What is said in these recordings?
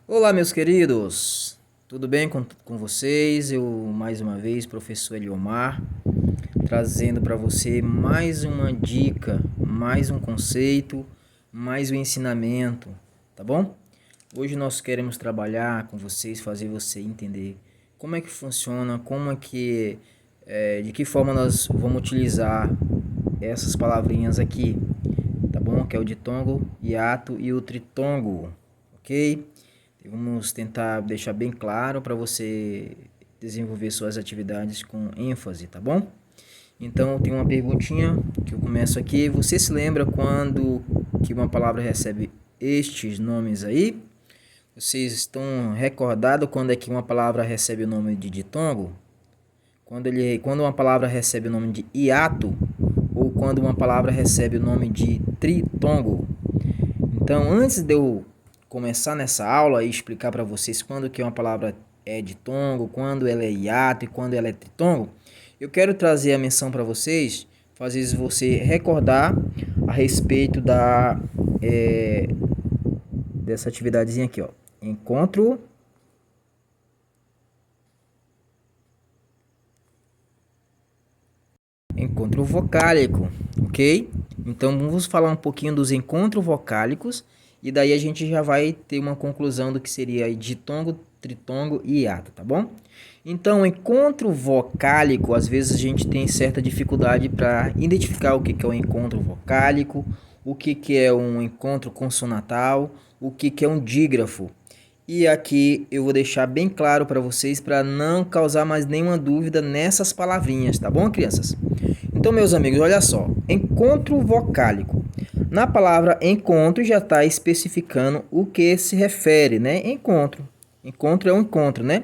Olá, meus queridos, tudo bem com vocês? Eu, mais uma vez, professor Eliomar, trazendo para você mais uma dica, mais um conceito, mais um ensinamento, tá bom? Hoje nós queremos trabalhar com vocês, fazer você entender como é que funciona, de que forma nós vamos utilizar essas palavrinhas aqui, tá bom? Que é o ditongo, hiato e o tritongo, ok? Vamos tentar deixar bem claro para você desenvolver suas atividades com ênfase, tá bom? Então, tem uma perguntinha que eu começo aqui. Você se lembra quando que uma palavra recebe estes nomes aí? Vocês estão recordados quando é que uma palavra recebe o nome de ditongo? Quando uma palavra recebe o nome de hiato? Ou quando uma palavra recebe o nome de tritongo? Então, antes de eu começar nessa aula e explicar para vocês quando que uma palavra é ditongo, quando ela é hiato e quando ela é tritongo, eu quero trazer a menção para vocês, fazer você recordar a respeito dessa atividadezinha aqui, ó. Encontro vocálico, ok? Então vamos falar um pouquinho dos encontros vocálicos e daí a gente já vai ter uma conclusão do que seria ditongo, tritongo e hiato, tá bom? Então, encontro vocálico, às vezes a gente tem certa dificuldade para identificar o que é um encontro vocálico, o que é um encontro consonantal, o que é um dígrafo. E aqui eu vou deixar bem claro para vocês para não causar mais nenhuma dúvida nessas palavrinhas, tá bom, crianças? Então, meus amigos, olha só. Encontro vocálico. Na palavra encontro já está especificando o que se refere, né? Encontro. Encontro é um encontro, né?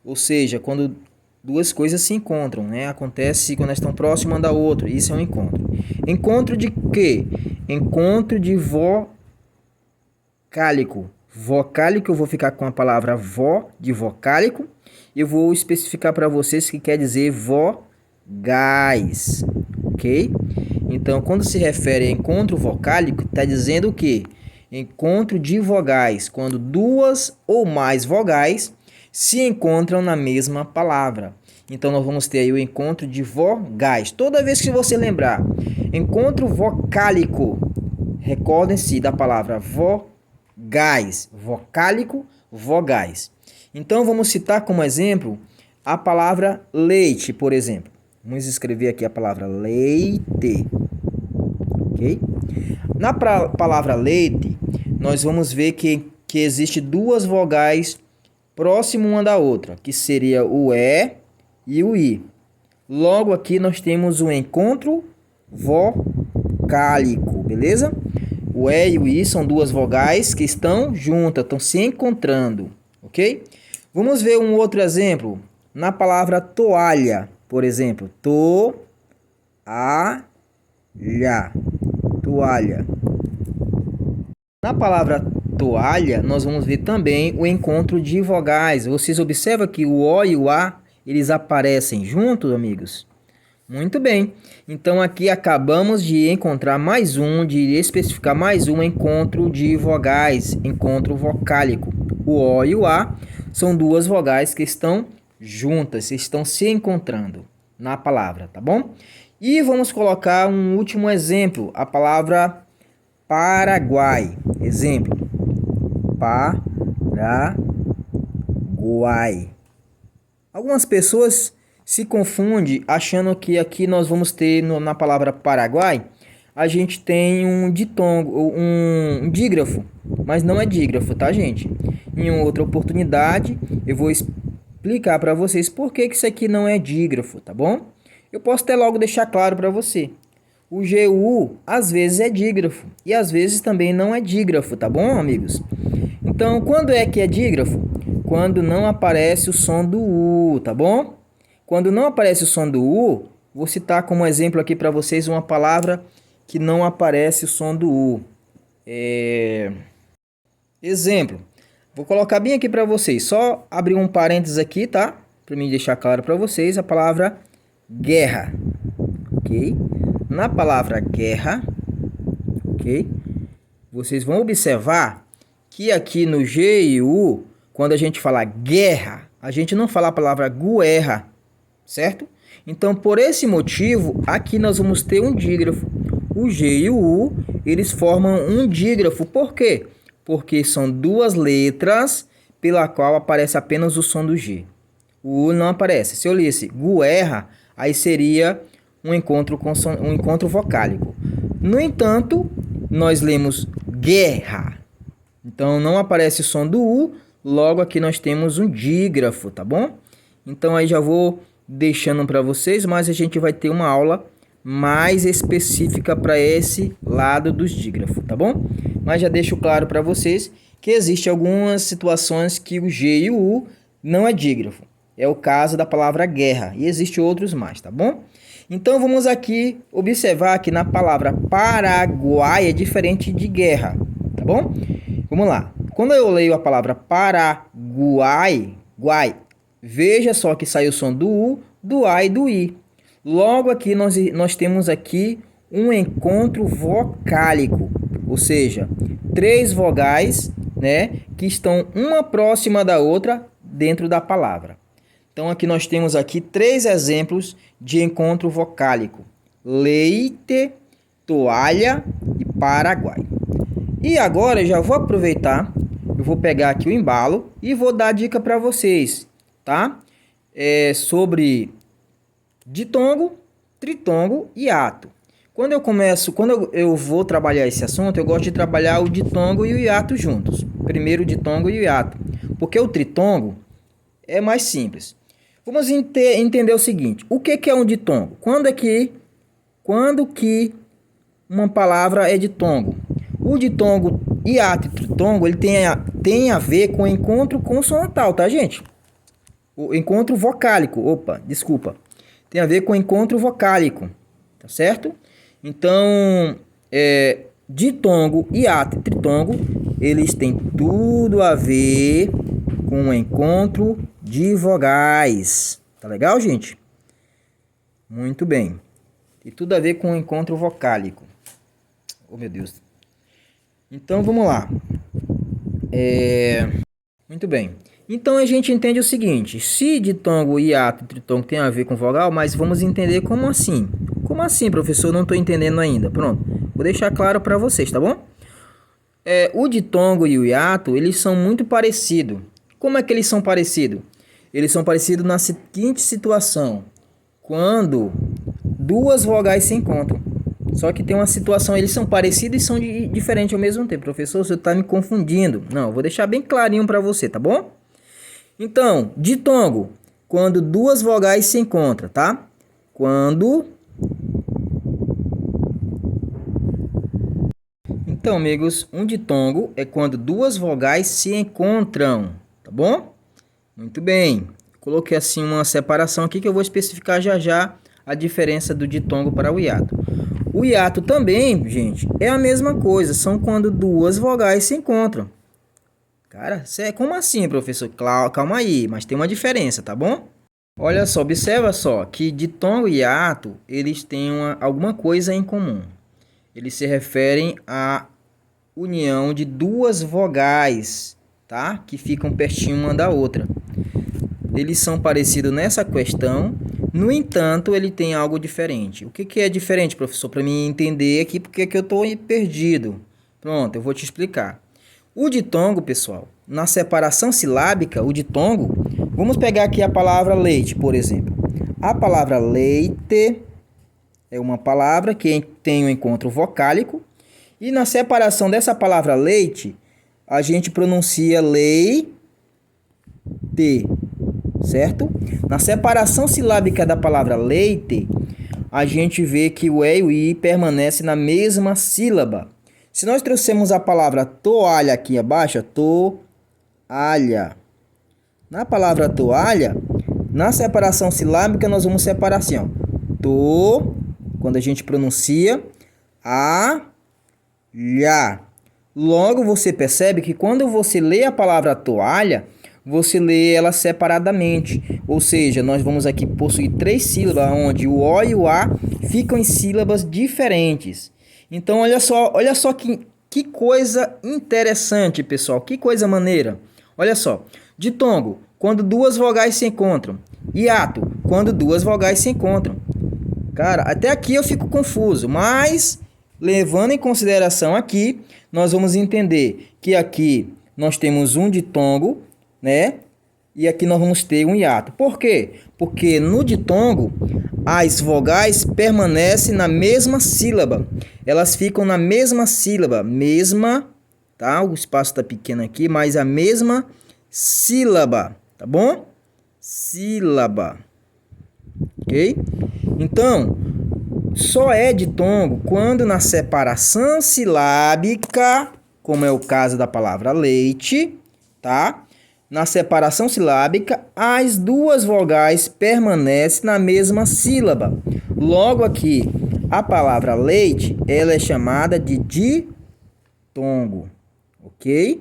Ou seja, quando duas coisas se encontram, né? Acontece quando estão próximas uma da outra. Isso é um encontro. Encontro de quê? Encontro de vocálico. Vocálico, eu vou ficar com a palavra vó de vocálico. Eu vou especificar para vocês que quer dizer vogais, ok? Então, quando se refere a encontro vocálico, está dizendo o quê? Encontro de vogais, quando duas ou mais vogais se encontram na mesma palavra. Então, nós vamos ter aí o encontro de vogais. Toda vez que você lembrar encontro vocálico, recordem-se da palavra vogais, vocálico, vogais. Então, vamos citar como exemplo a palavra leite, por exemplo. Vamos escrever aqui a palavra leite, ok? Na palavra leite, nós vamos ver que existe duas vogais próximas uma da outra, que seria o E e o I. Logo aqui nós temos o encontro vocálico, beleza? O E e o I são duas vogais que estão juntas, estão se encontrando, ok? Vamos ver um outro exemplo. Na palavra toalha, por exemplo, toalha. Na palavra toalha, nós vamos ver também o encontro de vogais. Vocês observam que o O e o A, eles aparecem juntos, amigos? Muito bem. Então, aqui acabamos de encontrar de especificar mais um encontro de vogais, encontro vocálico. O O e o A são duas vogais que estão juntas, estão se encontrando na palavra, tá bom? E vamos colocar um último exemplo, a palavra Paraguai. Exemplo, Paraguai. Algumas pessoas se confundem achando que aqui nós vamos ter na palavra Paraguai, a gente tem um ditongo, um dígrafo, mas não é dígrafo, tá, gente? Em outra oportunidade, eu vou explicar para vocês por que isso aqui não é dígrafo, tá bom? Eu posso até logo deixar claro para você. O GU às vezes é dígrafo e às vezes também não é dígrafo, tá bom, amigos? Então, quando é que é dígrafo? Quando não aparece o som do U, tá bom? Quando não aparece o som do U, vou citar como exemplo aqui para vocês uma palavra que não aparece o som do U. Exemplo. Vou colocar bem aqui para vocês. Só abrir um parênteses aqui, tá? Para mim deixar claro para vocês a palavra guerra, ok? Na palavra guerra, ok? Vocês vão observar que aqui no G e U, quando a gente fala guerra, a gente não fala a palavra guerra, certo? Então, por esse motivo, aqui nós vamos ter um dígrafo. O G e o U, eles formam um dígrafo. Por quê? Porque são duas letras pela qual aparece apenas o som do G. O U não aparece. Se eu lesse guerra, aí seria um encontro vocálico. No entanto, nós lemos guerra. Então, não aparece o som do U, logo aqui nós temos um dígrafo, tá bom? Então, aí já vou deixando para vocês, mas a gente vai ter uma aula mais específica para esse lado dos dígrafos, tá bom? Mas já deixo claro para vocês que existem algumas situações que o G e o U não é dígrafo. É o caso da palavra guerra e existem outros mais, tá bom? Então vamos aqui observar que na palavra Paraguai é diferente de guerra, tá bom? Vamos lá. Quando eu leio a palavra Paraguai, veja só que sai o som do U, do A e do I. Logo aqui nós temos aqui um encontro vocálico, ou seja, 3 vogais, né, que estão uma próxima da outra dentro da palavra. Então aqui nós temos aqui 3 exemplos de encontro vocálico: leite, toalha e Paraguai. E agora eu já vou aproveitar, eu vou pegar aqui o embalo e vou dar dica para vocês, tá? Sobre ditongo, tritongo e hiato. Quando eu vou trabalhar esse assunto, eu gosto de trabalhar o ditongo e o hiato juntos. Primeiro o ditongo e o hiato, porque o tritongo é mais simples. Vamos entender o seguinte: o que é um ditongo? Quando que uma palavra é ditongo? O ditongo, hiato e tritongo, ele tem a ver com encontro consonantal, tá, gente? O encontro vocálico, tem a ver com encontro vocálico, tá certo? Então, ditongo, hiato e tritongo, eles têm tudo a ver com o encontro de vogais. Tá legal, gente? Muito bem. Tem tudo a ver com o encontro vocálico. Oh, meu Deus. Então, vamos lá. Muito bem. Então, a gente entende o seguinte: se ditongo, hiato e tritongo tem a ver com vogal, mas vamos entender como assim. Como assim, professor? Não estou entendendo ainda. Pronto. Vou deixar claro para vocês, tá bom? O ditongo e o hiato, eles são muito parecidos. Como é que eles são parecidos? Eles são parecidos na seguinte situação: quando duas vogais se encontram. Só que tem uma situação, eles são parecidos e são diferentes ao mesmo tempo. Professor, você está me confundindo. Não, vou deixar bem clarinho para você, tá bom? Então, ditongo, quando duas vogais se encontram, tá? Então, amigos, um ditongo é quando duas vogais se encontram, tá bom? Muito bem. Coloquei assim uma separação aqui que eu vou especificar já a diferença do ditongo para o hiato. O hiato também, gente, é a mesma coisa. São quando duas vogais se encontram. Cara, como assim, professor? Calma aí, mas tem uma diferença, tá bom? Olha só, observa só que ditongo e hiato, eles têm alguma coisa em comum. Eles se referem à união de duas vogais, tá? Que ficam pertinho uma da outra. Eles são parecidos nessa questão, no entanto, ele tem algo diferente. O que é diferente, professor? Para mim entender aqui porque que eu estou perdido. Pronto, eu vou te explicar. O ditongo, pessoal, na separação silábica, o ditongo, vamos pegar aqui a palavra leite, por exemplo. A palavra leite é uma palavra que tem um encontro vocálico, e na separação dessa palavra leite, a gente pronuncia leite, certo? Na separação silábica da palavra leite, a gente vê que o E e o I permanecem na mesma sílaba. Se nós trouxermos a palavra toalha aqui abaixo, toalha. Na palavra toalha, na separação silábica, nós vamos separar assim, ó. Quando a gente pronuncia, lha. Logo, você percebe que quando você lê a palavra toalha, você lê ela separadamente. Ou seja, nós vamos aqui possuir 3 sílabas, onde o O e o A ficam em sílabas diferentes. Então, olha só que que coisa interessante, pessoal. Que coisa maneira. Olha só. Ditongo, quando duas vogais se encontram. Hiato, quando duas vogais se encontram. Cara, até aqui eu fico confuso, mas levando em consideração aqui, nós vamos entender que aqui nós temos um ditongo, né? E aqui nós vamos ter um hiato. Por quê? Porque no ditongo, as vogais permanecem na mesma sílaba. Elas ficam na mesma sílaba. Mesma, tá? O espaço está pequeno aqui, mas a mesma sílaba. Tá bom? Sílaba. Ok? Então, só é ditongo quando na separação silábica, como é o caso da palavra leite, tá? Na separação silábica, as duas vogais permanecem na mesma sílaba. Logo aqui, a palavra leite, ela é chamada de ditongo, ok?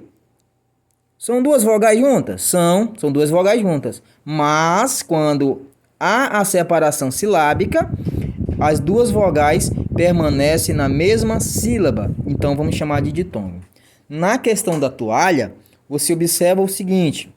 São duas vogais juntas? São duas vogais juntas. Mas, quando há a separação silábica, as duas vogais permanecem na mesma sílaba. Então, vamos chamar de ditongo. Na questão da toalha, você observa o seguinte.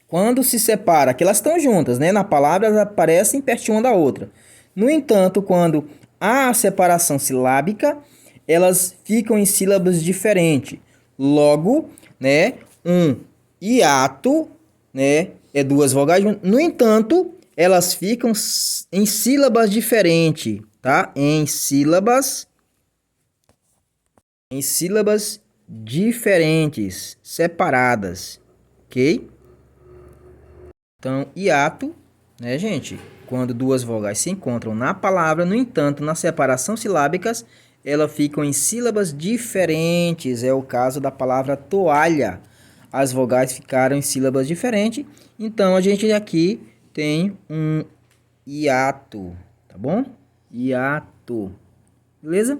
Quando se separa, que elas estão juntas, né? Na palavra, elas aparecem pertinho uma da outra. No entanto, quando há a separação silábica, elas ficam em sílabas diferentes. Logo, né? Um hiato, né? É duas vogais juntas. No entanto, elas ficam em sílabas diferentes, tá? Em sílabas diferentes, separadas, ok? Então, hiato, né, gente? Quando duas vogais se encontram na palavra, no entanto, na separação silábicas, elas ficam em sílabas diferentes. É o caso da palavra toalha. As vogais ficaram em sílabas diferentes. Então, a gente aqui tem um hiato, tá bom? Hiato, beleza?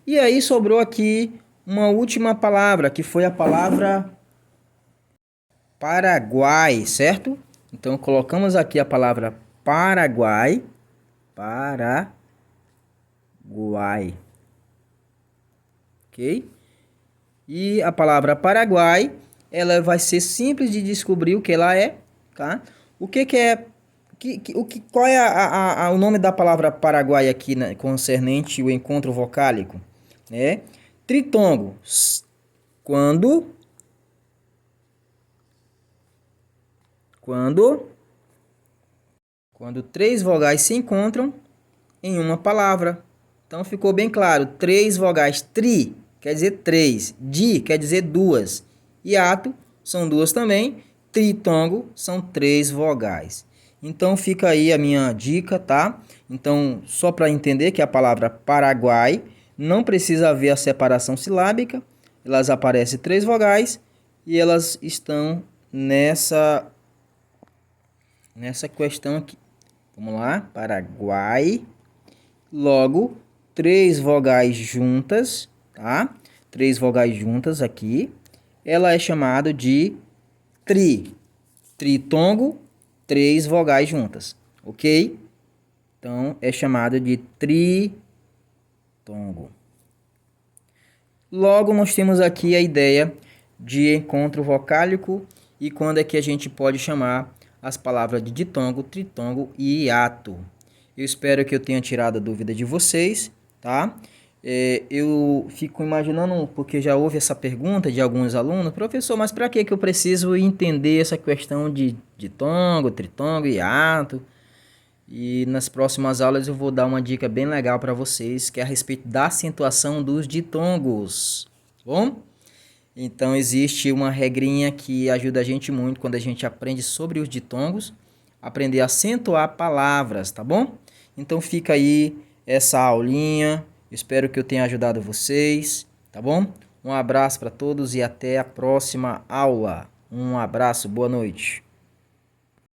E aí sobrou aqui uma última palavra, que foi a palavra Paraguai, certo? Então, colocamos aqui a palavra Paraguai. Paraguai. Ok? E a palavra Paraguai, ela vai ser simples de descobrir o que ela é, tá? O que é... qual é o nome da palavra Paraguai aqui, né, concernente o encontro vocálico? Né? Tritongo. Quando três vogais se encontram em uma palavra. Então ficou bem claro. Três vogais. Tri quer dizer três. Di quer dizer duas. Hiato são duas também. Tritongo são três vogais. Então fica aí a minha dica, tá? Então, só para entender que a palavra Paraguai não precisa haver a separação silábica. Elas aparecem três vogais e elas estão nessa questão aqui. Vamos lá, Paraguai. Logo, três vogais juntas, tá? Três vogais juntas aqui. Ela é chamada de tritongo, três vogais juntas, ok? Então, é chamada de tritongo. Logo, nós temos aqui a ideia de encontro vocálico e quando é que a gente pode chamar as palavras de ditongo, tritongo e hiato. Eu espero que eu tenha tirado a dúvida de vocês, tá? Eu fico imaginando, porque já houve essa pergunta de alguns alunos, professor, mas para que eu preciso entender essa questão de ditongo, tritongo e hiato? E nas próximas aulas eu vou dar uma dica bem legal para vocês, que é a respeito da acentuação dos ditongos, bom? Então existe uma regrinha que ajuda a gente muito quando a gente aprende sobre os ditongos, aprender a acentuar palavras, tá bom? Então fica aí essa aulinha, espero que eu tenha ajudado vocês, tá bom? Um abraço para todos e até a próxima aula. Um abraço, boa noite.